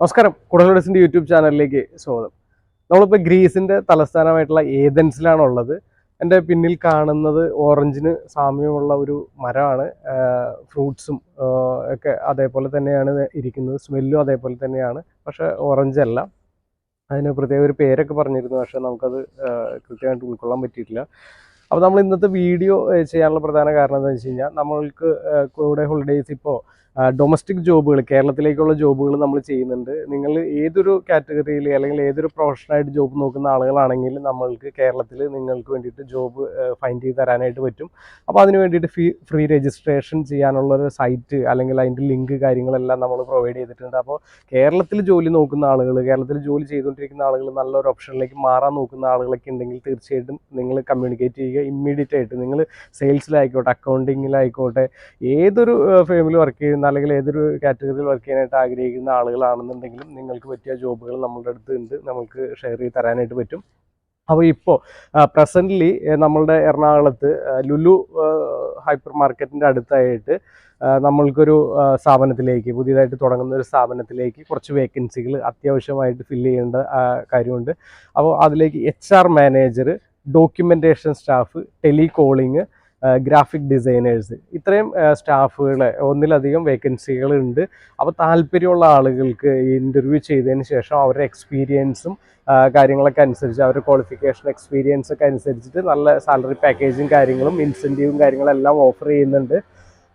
നമസ്കാരം. കുടലോഡസിൻ്റെ യൂട്യൂബ് ചാനലിലേക്ക് സ്വാഗതം. നമ്മളിപ്പോൾ ഗ്രീസിൻ്റെ തലസ്ഥാനമായിട്ടുള്ള ഏതൻസിലാണുള്ളത്. എൻ്റെ പിന്നിൽ കാണുന്നത് ഓറഞ്ചിന് സാമ്യമുള്ള ഒരു മരമാണ്. ഫ്രൂട്ട്സും ഒക്കെ അതേപോലെ തന്നെയാണ് ഇരിക്കുന്നത്. സ്മെല്ലും അതേപോലെ തന്നെയാണ്. പക്ഷേ ഓറഞ്ച് അല്ല. അതിന് പ്രത്യേക ഒരു പേരൊക്കെ പറഞ്ഞിരുന്നു. പക്ഷേ നമുക്കത് കൃത്യമായിട്ട് ഉൾക്കൊള്ളാൻ പറ്റിയിട്ടില്ല. അപ്പോൾ നമ്മൾ ഇന്നത്തെ വീഡിയോ ചെയ്യാനുള്ള പ്രധാന കാരണം എന്താണെന്ന് വെച്ച് കഴിഞ്ഞാൽ, നമ്മൾക്ക് കൂടെ ഹോളിഡേയ്സ് ഇപ്പോൾ ഡൊമസ്റ്റിക് ജോബുകൾ, കേരളത്തിലേക്കുള്ള ജോബുകൾ നമ്മൾ ചെയ്യുന്നുണ്ട്. നിങ്ങൾ ഏതൊരു കാറ്റഗറിയിൽ അല്ലെങ്കിൽ ഏതൊരു പ്രൊഫഷനായിട്ട് ജോബ് നോക്കുന്ന ആളുകളാണെങ്കിൽ നമ്മൾക്ക് കേരളത്തിൽ നിങ്ങൾക്ക് വേണ്ടിയിട്ട് ജോബ് ഫൈൻഡ് ചെയ്ത് തരാനായിട്ട് പറ്റും. അപ്പോൾ അതിന് വേണ്ടിയിട്ട് ഫ്രീ രജിസ്ട്രേഷൻ ചെയ്യാനുള്ളൊരു സൈറ്റ് അല്ലെങ്കിൽ അതിൻ്റെ ലിങ്ക് കാര്യങ്ങളെല്ലാം നമ്മൾ പ്രൊവൈഡ് ചെയ്തിട്ടുണ്ട്. അപ്പോൾ കേരളത്തിൽ ജോലി നോക്കുന്ന ആളുകൾ, കേരളത്തിൽ ജോലി ചെയ്തുകൊണ്ടിരിക്കുന്ന ആളുകൾ, നല്ലൊരു ഓപ്ഷനിലേക്ക് മാറാൻ നോക്കുന്ന ആളുകളൊക്കെ ഉണ്ടെങ്കിൽ തീർച്ചയായിട്ടും നിങ്ങൾ കമ്മ്യൂണിക്കേറ്റ് ചെയ്യുക. ഇമ്മീഡിയറ്റ് ആയിട്ട് നിങ്ങൾ സെയിൽസിലായിക്കോട്ടെ, അക്കൗണ്ടിങ്ങിലായിക്കോട്ടെ, ഏതൊരു ഫേമിൽ വർക്ക് ചെയ്യുന്ന അല്ലെങ്കിൽ ഏതൊരു കാറ്റഗറിയിൽ വർക്ക് ചെയ്യാനായിട്ട് ആഗ്രഹിക്കുന്ന ആളുകളാണെന്നുണ്ടെങ്കിലും നിങ്ങൾക്ക് പറ്റിയ ജോബുകൾ നമ്മളുടെ അടുത്ത് ഉണ്ട്, നമുക്ക് ഷെയർ ചെയ്ത് തരാനായിട്ട് പറ്റും. അപ്പോൾ ഇപ്പോൾ പ്രസൻ്റ്ലി നമ്മളുടെ എറണാകുളത്ത് ലുലു ഹൈപ്പർ മാർക്കറ്റിൻ്റെ അടുത്തായിട്ട് നമ്മൾക്കൊരു സ്ഥാപനത്തിലേക്ക്, പുതിയതായിട്ട് തുടങ്ങുന്ന ഒരു സ്ഥാപനത്തിലേക്ക് കുറച്ച് വേക്കൻസികൾ അത്യാവശ്യമായിട്ട് ഫില്ല് ചെയ്യേണ്ട കാര്യമുണ്ട്. അപ്പോൾ അതിലേക്ക് HR manager, documentation staff, telecalling, graphic designers, ഇത്രയും സ്റ്റാഫുകളെ ഒന്നിലധികം വേക്കൻസികളുണ്ട്. അപ്പോൾ താല്പര്യമുള്ള ആളുകൾക്ക് ഇൻ്റർവ്യൂ ചെയ്തതിന് ശേഷം അവരുടെ എക്സ്പീരിയൻസും കാര്യങ്ങളൊക്കെ അനുസരിച്ച്, അവരുടെ ക്വാളിഫിക്കേഷൻ എക്സ്പീരിയൻസ് ഒക്കെ അനുസരിച്ചിട്ട് നല്ല സാലറി പാക്കേജും കാര്യങ്ങളും ഇൻസെൻറ്റീവും കാര്യങ്ങളെല്ലാം ഓഫർ ചെയ്യുന്നുണ്ട്.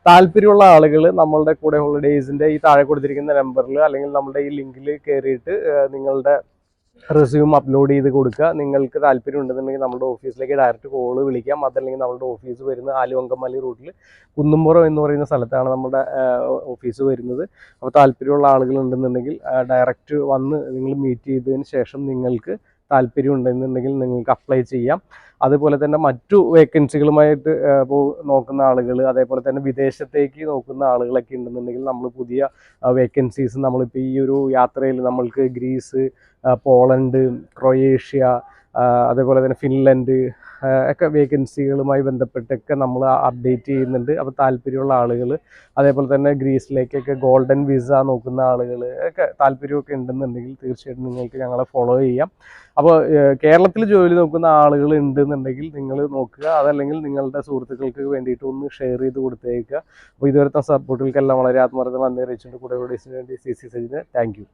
താല്പര്യമുള്ള ആളുകൾ നമ്മളുടെ കൂടെ ഹോളിഡേയ്സിൻ്റെ ഈ താഴെ കൊടുത്തിരിക്കുന്ന നമ്പറിൽ അല്ലെങ്കിൽ നമ്മുടെ ഈ ലിങ്കിൽ കയറിയിട്ട് നിങ്ങളുടെ റെസ്യൂം അപ്ലോഡ് ചെയ്ത് കൊടുക്കുക. നിങ്ങൾക്ക് താല്പര്യം ഉണ്ടെന്നുണ്ടെങ്കിൽ നമ്മുടെ ഓഫീസിലേക്ക് ഡയറക്റ്റ് കോള് വിളിക്കാം. അതല്ലെങ്കിൽ നമ്മുടെ ഓഫീസ് വരുന്ന ആലുവങ്കമല്ലി റൂട്ടിൽ കുന്നുംപുറം എന്ന് പറയുന്ന സ്ഥലത്താണ് നമ്മുടെ ഓഫീസ് വരുന്നത്. അപ്പോൾ താല്പര്യമുള്ള ആളുകൾ ഉണ്ടെന്നുണ്ടെങ്കിൽ ഡയറക്റ്റ് വന്ന് നിങ്ങൾ മീറ്റ് ചെയ്തതിന് ശേഷം നിങ്ങൾക്ക് താല്പര്യം ഉണ്ടെന്നുണ്ടെങ്കിൽ നിങ്ങൾക്ക് അപ്ലൈ ചെയ്യാം. അതുപോലെ തന്നെ മറ്റു വേക്കൻസികളുമായിട്ട് നോക്കുന്ന ആളുകൾ, അതേപോലെ തന്നെ വിദേശത്തേക്ക് നോക്കുന്ന ആളുകളൊക്കെ ഉണ്ടെന്നുണ്ടെങ്കിൽ നമ്മൾ പുതിയ വേക്കൻസീസ് നമ്മളിപ്പോൾ ഈ ഒരു യാത്രയിൽ നമ്മൾക്ക് ഗ്രീസ്, പോളണ്ട്, ക്രൊയേഷ്യ, അതേപോലെ തന്നെ ഫിൻലൻഡ് ഒക്കെ വേക്കൻസികളുമായി ബന്ധപ്പെട്ടൊക്കെ നമ്മൾ അപ്ഡേറ്റ് ചെയ്യുന്നുണ്ട്. അപ്പോൾ താല്പര്യമുള്ള ആളുകൾ, അതേപോലെ തന്നെ ഗ്രീസിലേക്കൊക്കെ ഗോൾഡൻ വിസ നോക്കുന്ന ആളുകൾ ഒക്കെ താല്പര്യമൊക്കെ ഉണ്ടെന്നുണ്ടെങ്കിൽ തീർച്ചയായിട്ടും നിങ്ങൾക്ക് ഞങ്ങളെ ഫോളോ ചെയ്യാം. അപ്പോൾ കേരളത്തിൽ ജോലി നോക്കുന്ന ആളുകൾ ഉണ്ടെന്നുണ്ടെങ്കിൽ നിങ്ങൾ നോക്കുക. അതല്ലെങ്കിൽ നിങ്ങളുടെ സുഹൃത്തുക്കൾക്ക് വേണ്ടിയിട്ട് ഒന്ന് ഷെയർ ചെയ്ത് കൊടുത്തേക്കുക. അപ്പോൾ ഇതുവരത്തെ സപ്പോർട്ടുകൾക്കെല്ലാം വളരെ ആത്മാർത്ഥ നന്ദി അറിയിച്ചുകൊണ്ട് കൂടെ വേണ്ടി CC സജിന് താങ്ക് യു.